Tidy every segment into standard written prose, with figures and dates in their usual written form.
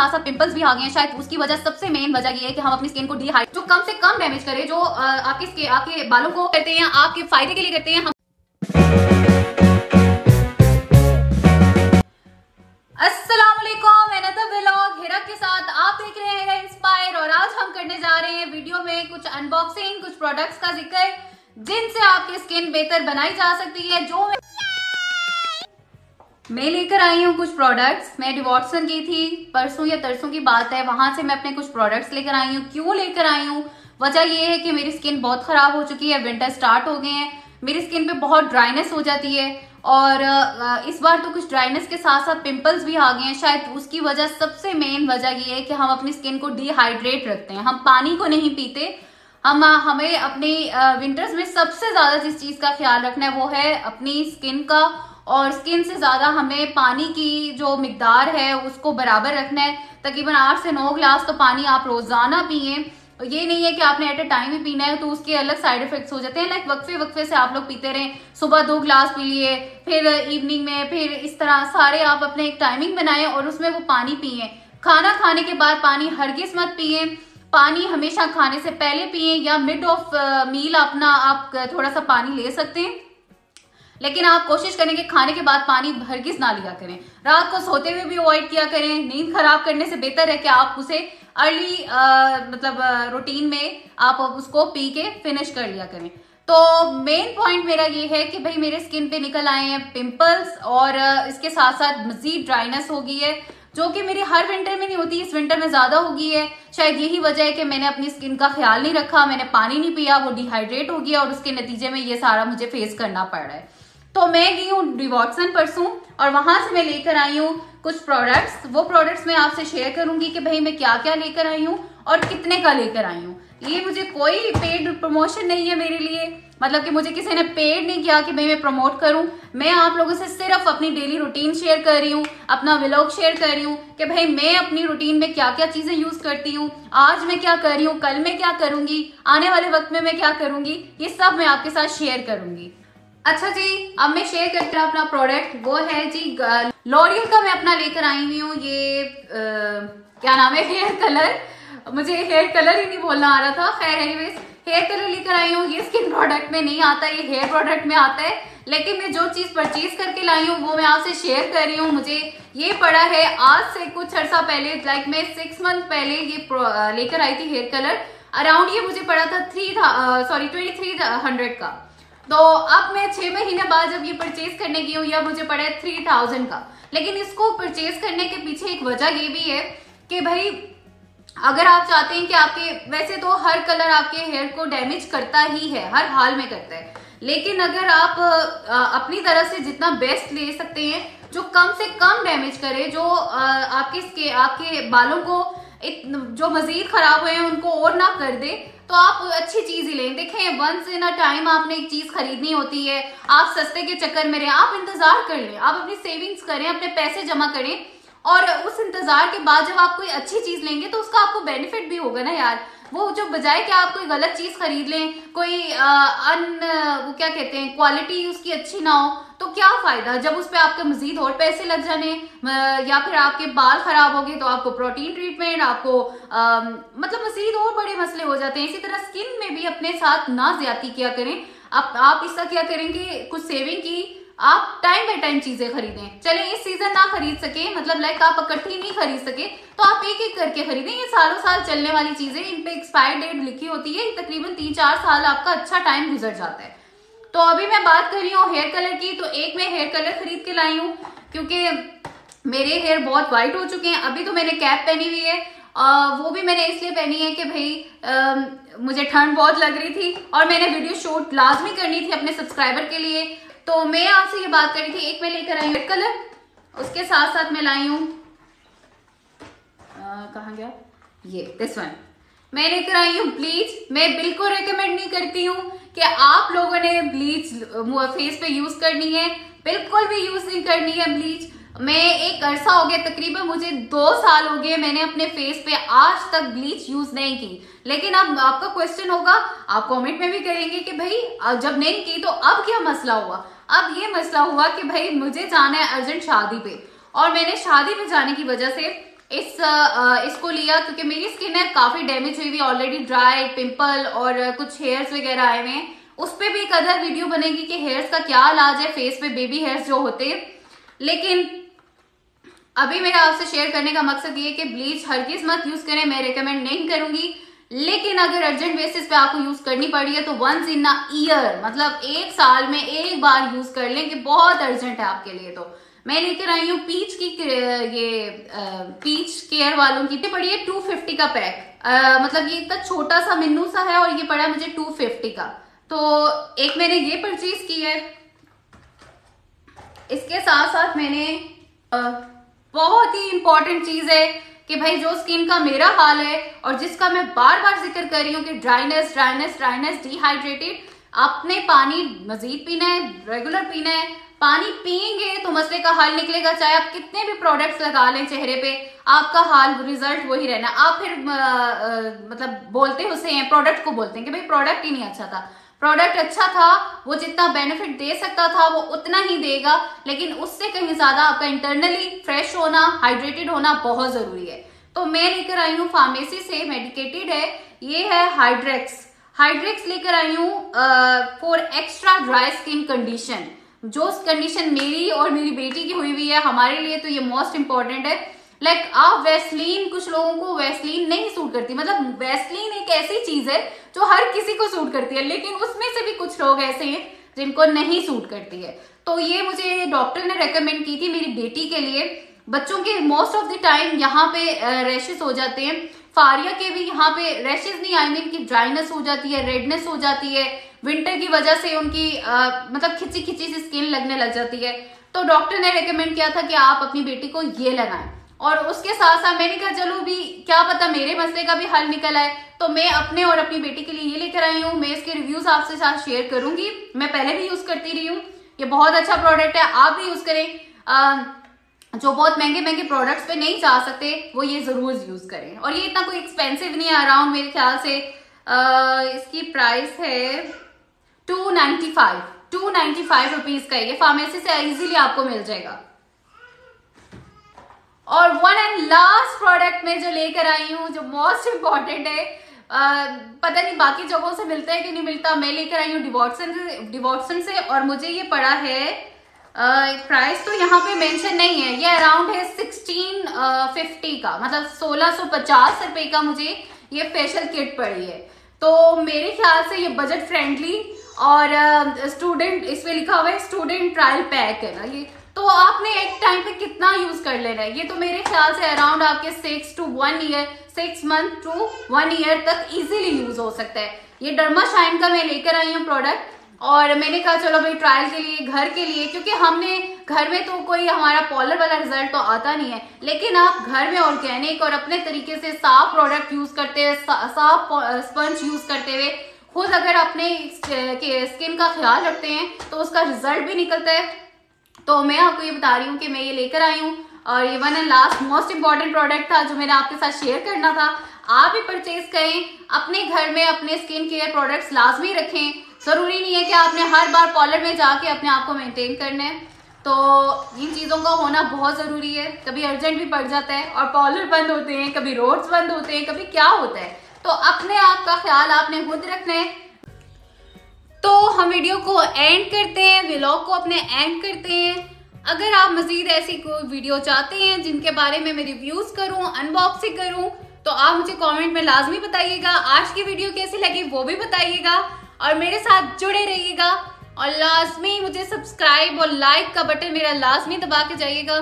साथ साथ पिंपल्स भी आ गए हैं। शायद उसकी वजह, सबसे मेन वजह ये है कि हम अपनी स्किन को डिहाइड्रेट, जो कम से कम डैमेज करे, जो आपके बालों को करते हैं, आपके फायदे के लिए करते हैं। अस्सलामुअलैकुम, हिरा के साथ आप देख रहे हैं इंस्पायर, और आज हम करने जा रहे हैं वीडियो में कुछ अनबॉक्सिंग, कुछ प्रोडक्ट्स का जिक्र जिनसे आपकी स्किन बेहतर बनाई जा सकती है। जो मैं लेकर आई हूँ कुछ प्रोडक्ट्स, मैं डिवॉटसन गई थी परसों या तरसों की बात है, वहां से मैं अपने कुछ प्रोडक्ट्स लेकर आई हूँ। क्यों लेकर आई हूँ? वजह ये है कि मेरी स्किन बहुत खराब हो चुकी है, विंटर स्टार्ट हो गए हैं, मेरी स्किन पे बहुत ड्राइनेस हो जाती है, और इस बार तो कुछ ड्राइनेस के साथ साथ पिंपल्स भी आ गए हैं। शायद उसकी वजह, सबसे मेन वजह ये है कि हम अपनी स्किन को डिहाइड्रेट रखते हैं, हम पानी को नहीं पीते। हमें अपने विंटर्स में सबसे ज्यादा जिस चीज का ख्याल रखना है वो है अपनी स्किन का, और स्किन से ज्यादा हमें पानी की जो मिकदार है उसको बराबर रखना है। तकरीबन 8 से 9 गिलास तो पानी आप रोजाना पिए। ये नहीं है कि आपने एट ए टाइम ही पीना है, तो उसके अलग साइड इफेक्ट्स हो जाते हैं। लाइक वक्फे वक्फे से आप लोग पीते रहें, सुबह 2 गिलास पी लिए, फिर इवनिंग में, फिर इस तरह सारे आप अपने एक टाइमिंग बनाएं और उसमें वो पानी पिए। खाना खाने के बाद पानी हरगिज मत पिए, पानी हमेशा खाने से पहले पिए, या मिड ऑफ मील अपना आप थोड़ा सा पानी ले सकते हैं, लेकिन आप कोशिश करें कि खाने के बाद पानी हरगिज ना लिया करें। रात को सोते हुए भी अवॉइड किया करें। नींद खराब करने से बेहतर है कि आप उसे अर्ली रूटीन में आप उसको पी के फिनिश कर लिया करें। तो मेन पॉइंट मेरा ये है कि भाई मेरे स्किन पे निकल आए हैं पिंपल्स, और इसके साथ साथ मजीद ड्राइनेस हो गई है, जो कि मेरी हर विंटर में नहीं होती, इस विंटर में ज्यादा हो गई है। शायद यही वजह है कि मैंने अपनी स्किन का ख्याल नहीं रखा, मैंने पानी नहीं पिया, वो डिहाइड्रेट हो गया, और उसके नतीजे में ये सारा मुझे फेस करना पड़ रहा है। तो मैं गई हूँ डिवॉटसन परसों, और वहां से मैं लेकर आई हूँ कुछ प्रोडक्ट्स। वो प्रोडक्ट्स मैं आपसे शेयर करूंगी कि भाई मैं क्या क्या लेकर आई हूँ और कितने का लेकर आई हूँ। ये मुझे कोई पेड प्रमोशन नहीं है मेरे लिए, मतलब कि मुझे किसी ने पेड नहीं किया कि भाई मैं प्रमोट करूं। मैं आप लोगों से सिर्फ अपनी डेली रूटीन शेयर कर रही हूँ, अपना व्लॉग शेयर कर रही हूँ कि भाई मैं अपनी रूटीन में क्या क्या चीजें यूज करती हूँ, आज मैं क्या कर रही हूँ, कल मैं क्या करूंगी, आने वाले वक्त में मैं क्या करूंगी, ये सब मैं आपके साथ शेयर करूंगी। अच्छा जी, अब मैं शेयर करती हूँ अपना प्रोडक्ट। वो है जी लॉरियल का, मैं अपना लेकर आई हुई हूँ ये क्या नाम है, हेयर कलर। मुझे हेयर कलर ही नहीं बोलना आ रहा था, खैर एनीवेज हेयर कलर लेकर आई हूँ। ये स्किन प्रोडक्ट में नहीं आता, ये हेयर प्रोडक्ट में आता है, लेकिन मैं जो चीज परचेज करके लाई हूँ वो मैं आपसे शेयर कर रही हूँ। मुझे ये पड़ा है आज से कुछ अर्सा पहले, लाइक मैं 6 मंथ पहले ये लेकर आई थी हेयर कलर। अराउंड ये मुझे पड़ा था 2300 का। तो अब मैं 6 महीने बाद जब ये परचेज करने की हूँ, यह मुझे पड़ा है 3000 का। लेकिन इसको परचेज करने के पीछे एक वजह ये भी है कि भाई अगर आप चाहते हैं कि आपके, वैसे तो हर कलर आपके हेयर को डैमेज करता ही है, हर हाल में करता है, लेकिन अगर आप अपनी तरफ से जितना बेस्ट ले सकते हैं, जो कम से कम डैमेज करे, जो आपके बालों को जो मजीद खराब हुए हैं उनको और ना कर दे, तो आप अच्छी चीज ही लें। देखें, वंस इन अ टाइम आपने एक चीज खरीदनी होती है, आप सस्ते के चक्कर में रहें, आप इंतजार कर लें, आप अपनी सेविंग्स करें, अपने पैसे जमा करें, और उस इंतजार के बाद जब आप कोई अच्छी चीज लेंगे तो उसका आपको बेनिफिट भी होगा ना यार। वो जो बजाय कि आप कोई गलत चीज खरीद लें, कोई वो क्या कहते हैं, क्वालिटी उसकी अच्छी ना हो, तो क्या फायदा जब उस पर आपके मजीद और पैसे लग जाने, या फिर आपके बाल खराब हो गए तो आपको प्रोटीन ट्रीटमेंट, आपको मतलब मजीद और बड़े मसले हो जाते हैं। इसी तरह स्किन में भी अपने साथ ना ज्यादती किया करें। आप इसका क्या करेंगे, कुछ सेविंग की, आप टाइम बाय टाइम चीजें खरीदें। चले इस सीजन ना खरीद सके, मतलब लाइक आप इकट्ठी नहीं खरीद सके, तो आप एक एक करके खरीदें। ये सालों साल चलने वाली चीजें, इन पे एक्सपायर डेट लिखी होती है, तकरीबन 3-4 साल आपका अच्छा टाइम गुजर जाता है। तो अभी मैं बात कर रही हूँ हेयर कलर की, तो एक मैं हेयर कलर खरीद के लाई हूँ क्योंकि मेरे हेयर बहुत व्हाइट हो चुके हैं। अभी तो मैंने कैप पहनी हुई है, वो भी मैंने इसलिए पहनी है कि भाई मुझे ठंड बहुत लग रही थी और मैंने वीडियो शूट लाजमी करनी थी अपने सब्सक्राइबर के लिए। तो मैं आपसे ये बात करी थी, एक मैं लेकर आई हूँ रेड कलर, उसके साथ साथ मैं लाई हूँ कहाँ गया ये दिस वन, मैं लेकर आई हूँ ब्लीच। मैं बिल्कुल रेकमेंड नहीं करती हूँ कि आप लोगों ने ब्लीच फेस पे यूज करनी है, बिल्कुल भी यूज नहीं करनी है ब्लीच। मैं एक अरसा हो गया, तकरीबन मुझे 2 साल हो गए, मैंने अपने फेस पे आज तक ब्लीच यूज नहीं की। लेकिन अब आपका क्वेश्चन होगा, आप कमेंट में भी करेंगे कि भाई जब नहीं की तो अब क्या मसला हुआ। अब ये मसला हुआ कि भाई मुझे जाना है अर्जेंट शादी पे, और मैंने शादी में जाने की वजह से इसको लिया क्योंकि मेरी स्किन है काफी डैमेज हुई हुई, ऑलरेडी ड्राई, पिंपल और कुछ हेयर्स वगैरह आए हुए हैं। उस पे भी एक अदर वीडियो बनेगी कि हेयर्स का क्या इलाज है, फेस पे बेबी हेयर्स जो होते हैं। लेकिन अभी मेरा आपसे शेयर करने का मकसद ये है कि ब्लीच हरगिज मत यूज करें, मैं रिकमेंड नहीं करूंगी। लेकिन अगर अर्जेंट बेसिस पे आपको यूज करनी पड़ी है तो वंस इन अ ईयर, मतलब एक साल में एक बार यूज कर लें कि बहुत अर्जेंट है आपके लिए। तो मैं लेकर आई हूँ पीच की, ये पीच केयर वालों की पड़ी है 250 का पैक। मतलब ये इतना छोटा सा मिन्नू सा है और ये पड़ा मुझे 250 का। तो एक मैंने ये परचेज की है। इसके साथ साथ मैंने बहुत ही इंपॉर्टेंट चीज है कि भाई जो स्किन का मेरा हाल है और जिसका मैं बार बार जिक्र कर रही हूँ कि ड्राइनेस ड्राइनेस ड्राइनेस, डिहाइड्रेटेड, आपने पानी मजीद पीना है, रेगुलर पीना है। पानी पिएंगे तो मसले का हल निकलेगा। चाहे आप कितने भी प्रोडक्ट्स लगा लें चेहरे पे, आपका हाल रिजल्ट वही रहना। आप फिर मतलब बोलते उसे हैं, प्रोडक्ट को बोलते हैं कि भाई प्रोडक्ट ही नहीं अच्छा था। प्रोडक्ट अच्छा था, वो जितना बेनिफिट दे सकता था वो उतना ही देगा, लेकिन उससे कहीं ज्यादा आपका इंटरनली फ्रेश होना, हाइड्रेटेड होना बहुत जरूरी है। तो मैं लेकर आई हूँ फार्मेसी से, मेडिकेटेड है, ये है हाइड्रेक्स लेकर आई हूँ for extra dry skin condition. जो कंडीशन मेरी और मेरी बेटी की हुई है, हमारे लिए तो ये मोस्ट इंपॉर्टेंट है। लाइक आप वैसलीन, कुछ लोगों को वैसलीन नहीं सूट करती, मतलब वैसलीन एक ऐसी चीज है जो हर किसी को सूट करती है, लेकिन उसमें से भी कुछ लोग ऐसे हैं जिनको नहीं सूट करती है। तो ये मुझे डॉक्टर ने रेकमेंड की थी मेरी बेटी के लिए। बच्चों के मोस्ट ऑफ द टाइम यहाँ पे रैशेस हो जाते हैं, फारिया के भी यहाँ पे रैशेस नहीं, आई मीन की ड्राइनेस हो जाती है, रेडनेस हो जाती है, विंटर की वजह से उनकी मतलब खिंची खिंची सी स्किन लगने लग जाती है। तो डॉक्टर ने रेकमेंड किया था कि आप अपनी बेटी को ये लगाएं। और उसके साथ साथ मैंने कहा चलो भी क्या पता मेरे मसले का भी हल निकल आए, तो मैं अपने और अपनी बेटी के लिए ये लेकर आई हूँ। मैं इसके रिव्यूज आपसे साथ शेयर करूंगी। मैं पहले भी यूज करती रही हूँ, ये बहुत अच्छा प्रोडक्ट है, आप भी यूज करें। जो बहुत महंगे महंगे प्रोडक्ट्स पे नहीं जा सकते वो ये जरूर यूज करें। और ये इतना कोई एक्सपेंसिव नहीं है, अराउंड मेरे ख्याल से इसकी प्राइस है 295 रुपीज का। ये फार्मेसी से इजीली आपको मिल जाएगा। और वन एंड लास्ट प्रोडक्ट में जो लेकर आई हूँ, जो मोस्ट इंपॉर्टेंट है, पता नहीं बाकी जगहों से मिलता है कि नहीं मिलता, मैं लेकर आई हूँ डिवॉटसन से। और मुझे ये पड़ा है, प्राइस तो यहाँ पे मेंशन नहीं है, ये अराउंड है 1650 का, मतलब 1650 रुपए का मुझे ये फेशियल किट पड़ी है। तो मेरे ख्याल से ये बजट फ्रेंडली और स्टूडेंट, इसमें लिखा हुआ है स्टूडेंट ट्रायल पैक है ना ये, तो आपने एक टाइम पे कितना यूज कर लेना है। ये तो मेरे ख्याल से अराउंड आपके 6 मंथ टू 1 ईयर तक इजीली यूज हो सकता है। ये डर्मा शाइन का मैं लेकर आई हूँ प्रोडक्ट, और मैंने कहा चलो भाई ट्रायल के लिए, घर के लिए, क्योंकि हमने घर में तो कोई हमारा पॉलर वाला रिजल्ट तो आता नहीं है, लेकिन आप घर में ऑर्गेनिक और अपने तरीके से साफ प्रोडक्ट यूज करते हुए, साफ स्पंज यूज करते हुए खुद अगर अपने स्किन का ख्याल रखते हैं तो उसका रिजल्ट भी निकलता है। तो मैं आपको ये बता रही हूँ कि मैं ये लेकर आई हूँ, और ये one and last most important product था जो मैंने आपके साथ शेयर करना था। आप भी परचेज करें, अपने घर में अपने स्किन केयर प्रोडक्ट्स लाजमी रखें। जरूरी नहीं है कि आपने हर बार पार्लर में जाके अपने आप को मेंटेन करना है, तो इन चीजों का होना बहुत जरूरी है। कभी अर्जेंट भी पड़ जाता है और पार्लर बंद होते हैं, कभी रोड्स बंद होते हैं, कभी क्या होता है, तो अपने आप का ख्याल आपने खुद रखना है। तो हम वीडियो को एंड करते हैं, व्लॉग को अपने एंड करते हैं। अगर आप मजीद ऐसी कोई वीडियो चाहते हैं जिनके बारे में मैं रिव्यूज करूं, अनबॉक्सिंग करूं, तो आप मुझे कमेंट में लाजमी बताइएगा। आज की वीडियो कैसी लगी वो भी बताइएगा, और मेरे साथ जुड़े रहिएगा। और लाजमी मुझे सब्सक्राइब और लाइक का बटन मेरा लाजमी दबा के जाइएगा।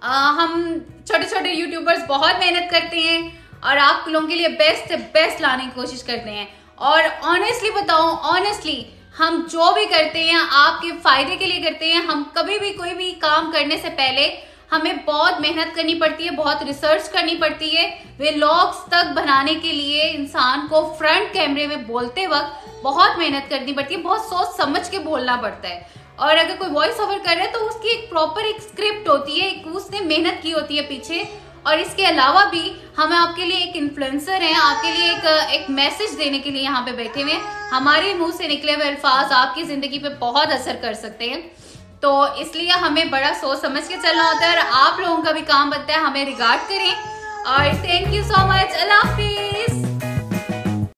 हम छोटे छोटे यूट्यूबर्स बहुत मेहनत करते हैं और आप लोगों के लिए बेस्ट से बेस्ट लाने की कोशिश करते हैं। और ऑनेस्टली बताऊं, ऑनेस्टली हम जो भी करते हैं आपके फायदे के लिए करते हैं। हम कभी भी कोई भी काम करने से पहले हमें बहुत मेहनत करनी पड़ती है, बहुत रिसर्च करनी पड़ती है। व्लॉग्स तक बनाने के लिए इंसान को फ्रंट कैमरे में बोलते वक्त बहुत मेहनत करनी पड़ती है, बहुत सोच समझ के बोलना पड़ता है। और अगर कोई वॉइस ओवर कर रहा है तो उसकी एक प्रॉपर एक स्क्रिप्ट होती है, उसने मेहनत की होती है पीछे। और इसके अलावा भी हम आपके लिए एक इन्फ्लुएंसर हैं, आपके लिए एक मैसेज देने के लिए यहाँ पे बैठे हुए हैं। हमारे मुंह से निकले हुए अल्फाज आपकी जिंदगी पे बहुत असर कर सकते हैं। तो इसलिए हमें बड़ा सोच समझ के चलना होता है और आप लोगों का भी काम बनता है हमें रिगार्ड करें। और thank you so much. Allah